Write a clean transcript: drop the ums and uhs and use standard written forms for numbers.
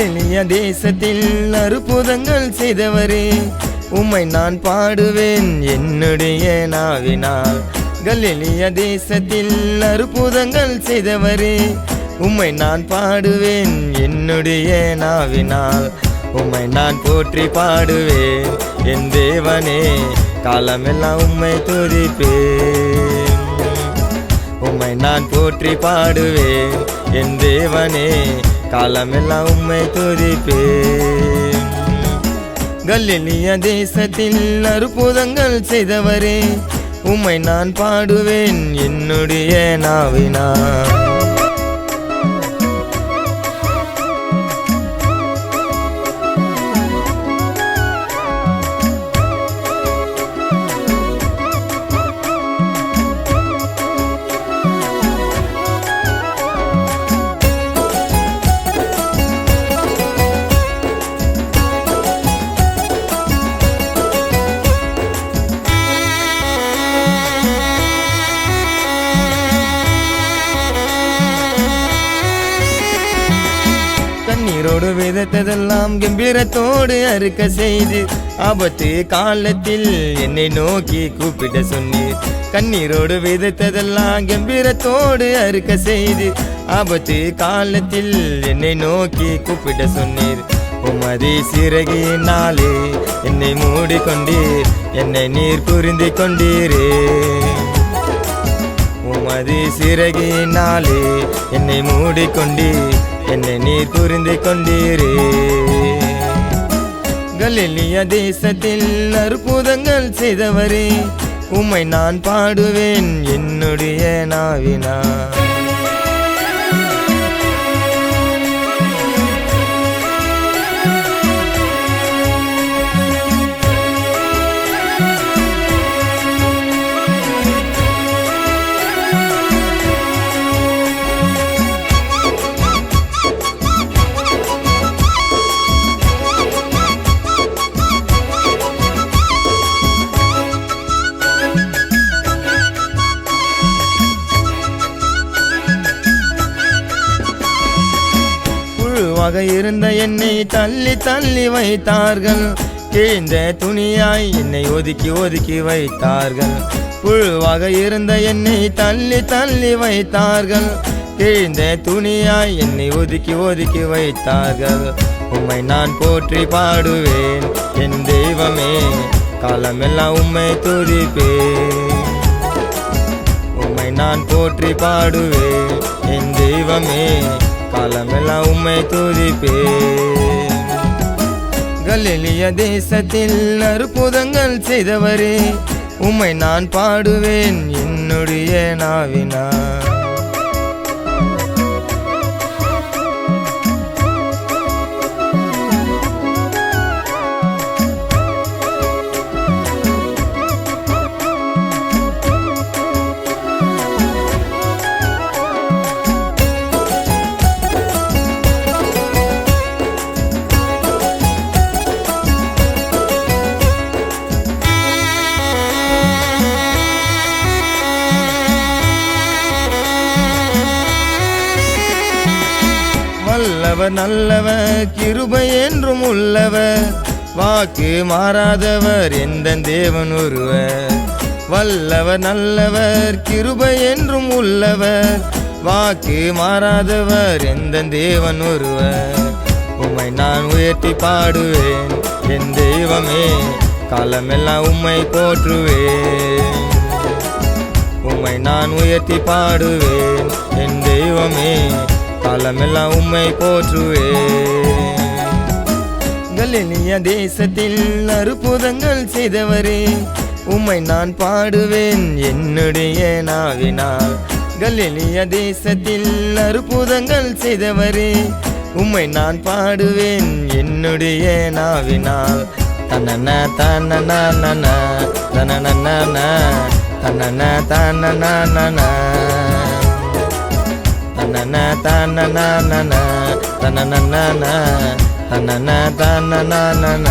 கலிலிய தேசத்தில் அற்புதங்கள் செய்தவரே, உம்மை நான் பாடுவேன் என்னுடைய நாவினால். கலிலிய தேசத்தில் அற்புதங்கள் செய்தவரே, உம்மை நான் பாடுவேன் என்னுடைய நாவினால். உம்மை நான் போற்றி பாடுவேன் என் தேவனே, காலமெல்லாம் உம்மை துதிப்பேன். உம்மை நான் போற்றி பாடுவேன் என் தேவனே, காலமெல்லாம் உம்மை துதிப்பேன். கலிலிய தேசத்தில் அற்புதங்கள் செய்தவரே, உம்மை நான் பாடுவேன் என்னுடைய நாவினால். கண்ணீரோடு விதைத்ததெல்லாம் கம்பீரத்தோடு அறுக்க செய்து, ஆபத்து காலத்தில் என்னை நோக்கி கூப்பிட சொன்னீர். கண்ணீரோடு விதைத்ததெல்லாம் கம்பீரத்தோடு அறுக்க செய்து, ஆபத்து காலத்தில் என்னை நோக்கி கூப்பிட சொன்னீர். உமது சிறகினாலே என்னை மூடிக்கொண்டீர், என்னை நீர் புரிந்து கொண்டீரே. உமது சிறகினாலே என்னை மூடிக்கொண்டீர், என்னை நீர் புரிந்து கொண்டீரே. கலிலிய தேசத்தில் அற்புதங்கள் செய்தவரே, உம்மை நான் பாடுவேன் என்னுடைய நாவினால். இருந்த என்னை தள்ளி தள்ளி வைத்தார்கள், கிழிந்த துணியாய் என்னை ஒதுக்கி ஒதுக்கி வைத்தார்கள். புழுவாக இருந்த என்னை தள்ளி தள்ளி வைத்தார்கள், கிழிந்த துணியாய் என்னை ஒதுக்கி ஒதுக்கி வைத்தார்கள். உம்மை நான் போற்றி பாடுவேன் என் தெய்வமே, காலமெல்லாம் உம்மை துதிப்பேன். உம்மை நான் போற்றி பாடுவேன் என் தெய்வமே, காலமெல்லாம் உம்மை துதிப்பேன். கலிலிய தேசத்தில் அற்புதங்கள் செய்தவரே, உம்மை நான் பாடுவேன் என்னுடைய நாவினால். வல்லவர் நல்லவர் கிருபை என்றும் உள்ளவர், வாக்கு மாறாதவர் எந்த தேவன் ஒருவர். வல்லவர் நல்லவர் கிருபை என்றும் உள்ளவர், வாக்கு மாறாதவர் எந்த தேவன் ஒருவர். உம்மை நான் உயர்த்தி பாடுவேன் என் தெய்வமே, காலமெல்லாம் உம்மை போற்றுவேன். உம்மை நான் உயர்த்தி பாடுவேன் என் தெய்வமே, காலமெல்லாம் உம்மை போற்றுவேன். கலிலிய தேசத்தில் அற்புதங்கள் செய்தவரே, உம்மை நான் பாடுவேன் என்னுடைய நாவினால். கலிலிய தேசத்தில் அற்புதங்கள் செய்தவரே, உம்மை நான் பாடுவேன் என்னுடைய நாவினால். தனன தனன தனன தனன தனன தனன தனன தனன தனன தனன